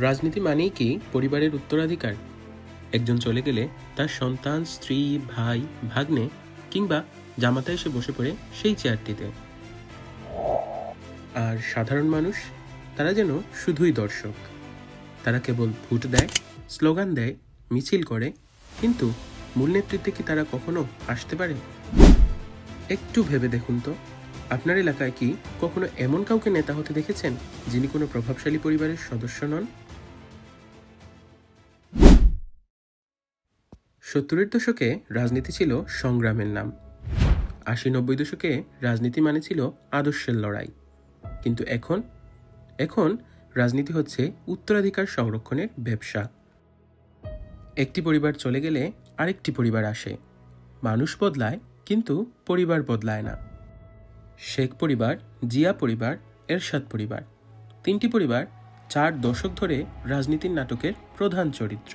রাজনীতি মানেই কি পরিবারের উত্তরাধিকার? একজন চলে গেলে তার সন্তান, স্ত্রী, ভাই, ভাগ্নে কিংবা জামাতা এসে বসে পড়ে সেই চেয়ারটিতে। আর সাধারণ মানুষ, তারা যেন শুধুই দর্শক। তারা কেবল ভোট দেয়, স্লোগান দেয়, মিছিল করে, কিন্তু মূল নেতৃত্বে কি তারা কখনো আসতে পারে? একটু ভেবে দেখুন তো, আপনার এলাকায় কি কখনো এমন কাউকে নেতা হতে দেখেছেন যিনি কোনো প্রভাবশালী পরিবারের সদস্য নন? 70-এর দশকে রাজনীতি ছিল সংগ্রামের নাম। 80-90 দশকে রাজনীতি মানে ছিল আদর্শের লড়াই। কিন্তু এখন রাজনীতি হচ্ছে উত্তরাধিকার সংরক্ষণের ব্যবসা। একটি পরিবার চলে গেলে আরেকটি পরিবার আসে। মানুষ বদলায়, কিন্তু পরিবার বদলায় না। শেখ পরিবার, জিয়া পরিবার, এরশাদ পরিবার, 3টি পরিবার 4 দশক ধরে রাজনীতির নাটকের প্রধান চরিত্র।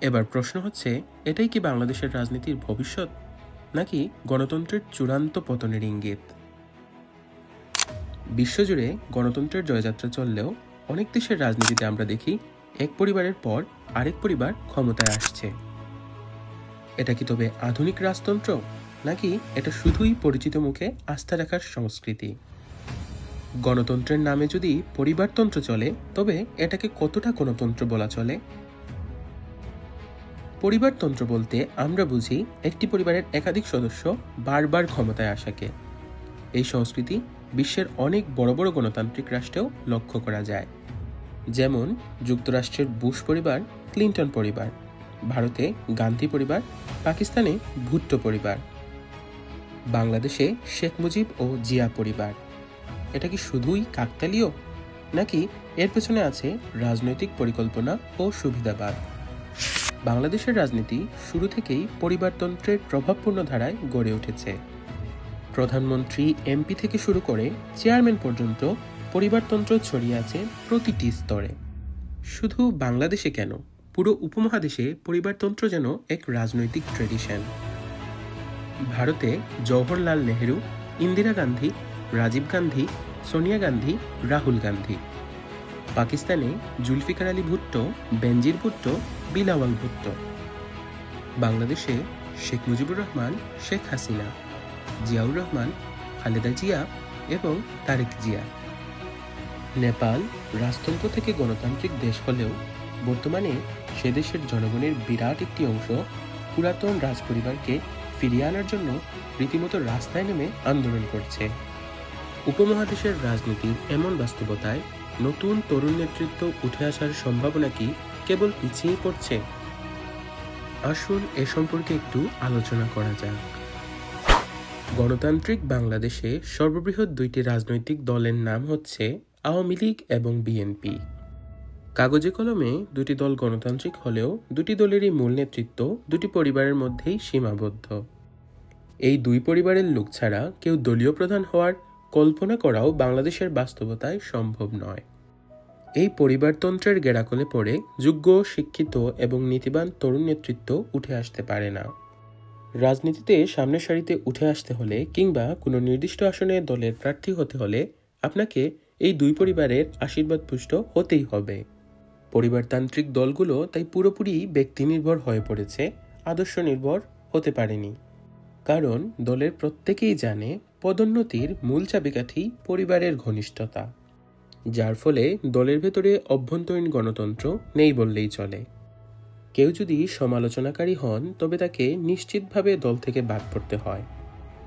এবার প্রশ্ন হচ্ছে, এটাই কি বাংলাদেশের রাজনীতির ভবিষ্যৎ, নাকি গণতন্ত্রের চূড়ান্ত পতনের ইঙ্গিত? বিশ্বজুড়ে গণতন্ত্রের জয়যাত্রা চললেও অনেক দেশের রাজনীতিতে আমরা দেখি এক পরিবারের পর আরেক পরিবার ক্ষমতায় আসছে। এটা কি তবে আধুনিক রাজতন্ত্র, নাকি এটা শুধুই পরিচিত মুখে আস্থা রাখার সংস্কৃতি? গণতন্ত্রের নামে যদি পরিবারতন্ত্র চলে, তবে এটাকে কতটা গণতন্ত্র বলা চলে? পরিবারতন্ত্র বলতে আমরা বুঝি একটি পরিবারের একাধিক সদস্য বারবার ক্ষমতায় আসাকে। এই সংস্কৃতি বিশ্বের অনেক বড় বড় গণতান্ত্রিক রাষ্ট্রেও লক্ষ্য করা যায়। যেমন যুক্তরাষ্ট্রের বুশ পরিবার, ক্লিন্টন পরিবার, ভারতে গান্ধী পরিবার, পাকিস্তানে ভুট্টো পরিবার, বাংলাদেশে শেখ মুজিব ও জিয়া পরিবার। এটা কি শুধুই কাকতালীয়, নাকি এর পেছনে আছে রাজনৈতিক পরিকল্পনা ও সুবিধাবাদ? বাংলাদেশের রাজনীতি শুরু থেকেই পরিবারতন্ত্রের প্রভাবপূর্ণ ধারায় গড়ে উঠেছে। প্রধানমন্ত্রী, এমপি থেকে শুরু করে চেয়ারম্যান পর্যন্ত পরিবারতন্ত্র ছড়িয়ে আছে প্রতিটি স্তরে। শুধু বাংলাদেশে কেন, পুরো উপমহাদেশে পরিবারতন্ত্র যেন এক রাজনৈতিক ট্র্যাডিশন। ভারতে জওহরলাল নেহেরু, ইন্দিরা গান্ধী, রাজীব গান্ধী, সোনিয়া গান্ধী, রাহুল গান্ধী। পাকিস্তানে জুলফিকার আলী ভুট্টো, বেনজির ভুট্টো, বিলাওয়াল ভুট্টো। বাংলাদেশে শেখ মুজিবুর রহমান, শেখ হাসিনা, জিয়াউর রহমান, খালেদা জিয়া এবং তারেক জিয়া। নেপাল রাজতন্ত্র থেকে গণতান্ত্রিক দেশ হলেও বর্তমানে সে দেশের জনগণের বিরাট একটি অংশ পুরাতন রাজপরিবারকে ফিরিয়ে আনার জন্য রীতিমতো রাস্তায় নেমে আন্দোলন করছে। উপমহাদেশের রাজনীতির এমন বাস্তবতায় নতুন তরুণ নেতৃত্ব উঠে আসার সম্ভাবনা কি কেবল পিছিয়ে পড়ছে? আসুন এ সম্পর্কে একটু আলোচনা করা যাক। গণতান্ত্রিক বাংলাদেশে সর্ববৃহৎ 2টি রাজনৈতিক দলের নাম হচ্ছে আওয়ামী লীগ এবং বিএনপি। কাগজে কলমে 2টি দল গণতান্ত্রিক হলেও 2টি দলেরই মূল নেতৃত্ব 2টি পরিবারের মধ্যেই সীমাবদ্ধ। এই 2 পরিবারের লোক ছাড়া কেউ দলীয় প্রধান হওয়ার কল্পনা করাও বাংলাদেশের বাস্তবতায় সম্ভব নয়। এই পরিবারতন্ত্রের গেড়াকলে পড়ে যোগ্য, শিক্ষিত এবং নীতিবান তরুণ নেতৃত্ব উঠে আসতে পারে না। রাজনীতিতে সামনের সারিতে উঠে আসতে হলে কিংবা কোনো নির্দিষ্ট আসনে দলের প্রার্থী হতে হলে আপনাকে এই 2 পরিবারের আশীর্বাদ পুষ্ট হতেই হবে। পরিবারতান্ত্রিক দলগুলো তাই পুরোপুরি ব্যক্তি নির্ভর হয়ে পড়েছে, আদর্শ নির্ভর হতে পারেনি। কারণ দলের প্রত্যেকেই জানে পদোন্নতির মূল চাবিকাঠি পরিবারের ঘনিষ্ঠতা, যার ফলে দলের ভেতরে অভ্যন্তরীণ গণতন্ত্র নেই বললেই চলে। কেউ যদি সমালোচনাকারী হন, তবে তাকে নিশ্চিতভাবে দল থেকে বাদ পড়তে হয়।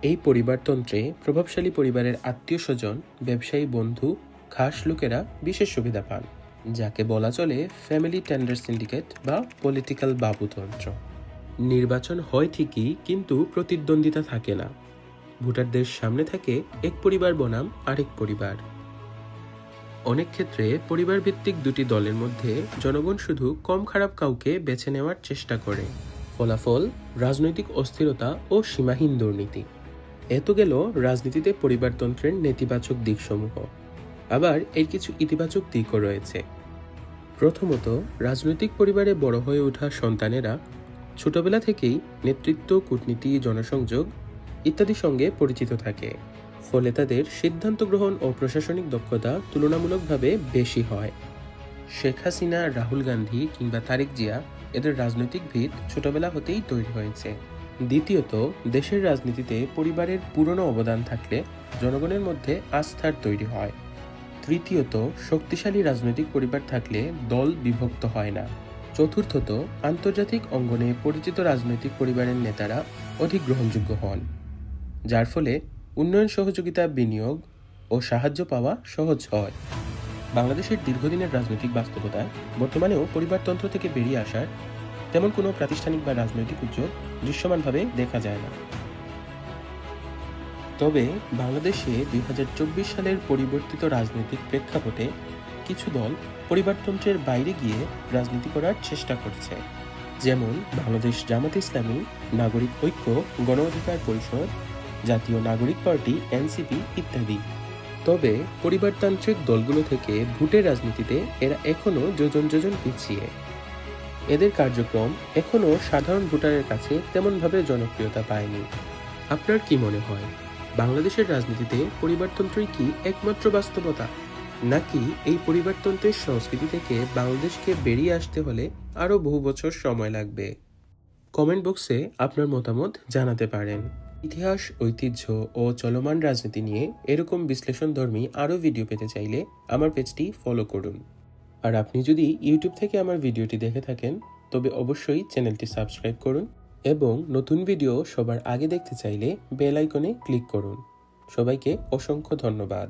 এই পরিবারতন্ত্রে প্রভাবশালী পরিবারের আত্মীয় স্বজন, ব্যবসায়ী বন্ধু, খাস লোকেরা বিশেষ সুবিধা পান, যাকে বলা চলে ফ্যামিলি টেন্ডার সিন্ডিকেট বা পলিটিক্যাল বাবুতন্ত্র। নির্বাচন হয় ঠিকই, কিন্তু প্রতিদ্বন্দ্বিতা থাকে না। ভোটারদের সামনে থাকে এক পরিবার বনাম আরেক পরিবার। অনেক ক্ষেত্রে পরিবার ভিত্তিক 2টি দলের মধ্যে জনগণ শুধু কম খারাপ কাউকে বেছে নেওয়ার চেষ্টা করে। ফলাফল রাজনৈতিক অস্থিরতা ও সীমাহীন দুর্নীতি। এত গেল রাজনীতিতে পরিবারতন্ত্রের নেতিবাচক দিকসমূহ। আবার এর কিছু ইতিবাচক দিকও রয়েছে। প্রথমত, রাজনৈতিক পরিবারে বড় হয়ে ওঠা সন্তানেরা ছোটবেলা থেকেই নেতৃত্ব, কূটনীতি, জনসংযোগ ইত্যাদির সঙ্গে পরিচিত থাকে। ফলে তাদের সিদ্ধান্ত গ্রহণ ও প্রশাসনিক দক্ষতা তুলনামূলকভাবে বেশি হয়। শেখ হাসিনা, রাহুল গান্ধী কিংবা তারেক জিয়া এদের রাজনৈতিক ভিত ছোটবেলা হতেই তৈরি হয়েছে। দ্বিতীয়ত, দেশের রাজনীতিতে পরিবারের পুরনো অবদান থাকলে জনগণের মধ্যে আস্থার তৈরি হয়। তৃতীয়ত, শক্তিশালী রাজনৈতিক পরিবার থাকলে দল বিভক্ত হয় না। চতুর্থত, আন্তর্জাতিক অঙ্গনে পরিচিত রাজনৈতিক পরিবারের নেতারা অধিক গ্রহণযোগ্য হন, যার ফলে উন্নয়ন সহযোগিতা, বিনিয়োগ ও সাহায্য পাওয়া সহজ হয়। বাংলাদেশের দীর্ঘদিনের রাজনৈতিক বাস্তবতায় বর্তমানেও পরিবারতন্ত্র থেকে বেরিয়ে আসার তেমন কোনো প্রাতিষ্ঠানিক বা রাজনৈতিক উদ্যোগ দৃশ্যমানভাবে দেখা যায় না। তবে বাংলাদেশে 2024 সালের পরিবর্তিত রাজনৈতিক প্রেক্ষাপটে কিছু দল পরিবারতন্ত্রের বাইরে গিয়ে রাজনীতি করার চেষ্টা করছে, যেমন বাংলাদেশ জামাত ইসলামী, নাগরিক ঐক্য, গণ অধিকার পরিষদ, জাতীয় নাগরিক পার্টি এনসিপি ইত্যাদি। তবে পরিবারতান্ত্রিক দলগুলো থেকে ভোটের রাজনীতিতে এরা এখনও যোজন যোজন পিছিয়ে। এদের কার্যক্রম এখনও সাধারণ ভোটারের কাছে তেমনভাবে জনপ্রিয়তা পায়নি। আপনার কি মনে হয়, বাংলাদেশের রাজনীতিতে পরিবারতন্ত্রই কি একমাত্র বাস্তবতা, নাকি এই পরিবারতন্ত্রের সংস্কৃতি থেকে বাংলাদেশকে বেরিয়ে আসতে হলে আরও বহু বছর সময় লাগবে? কমেন্ট বক্সে আপনার মতামত জানাতে পারেন। ইতিহাস, ঐতিহ্য ও চলমান রাজনীতি নিয়ে এরকম বিশ্লেষণধর্মী আরও ভিডিও পেতে চাইলে আমার পেজটি ফলো করুন। আর আপনি যদি ইউটিউব থেকে আমার ভিডিওটি দেখে থাকেন তবে অবশ্যই চ্যানেলটি সাবস্ক্রাইব করুন এবং নতুন ভিডিও সবার আগে দেখতে চাইলে বেল আইকনে ক্লিক করুন। সবাইকে অসংখ্য ধন্যবাদ।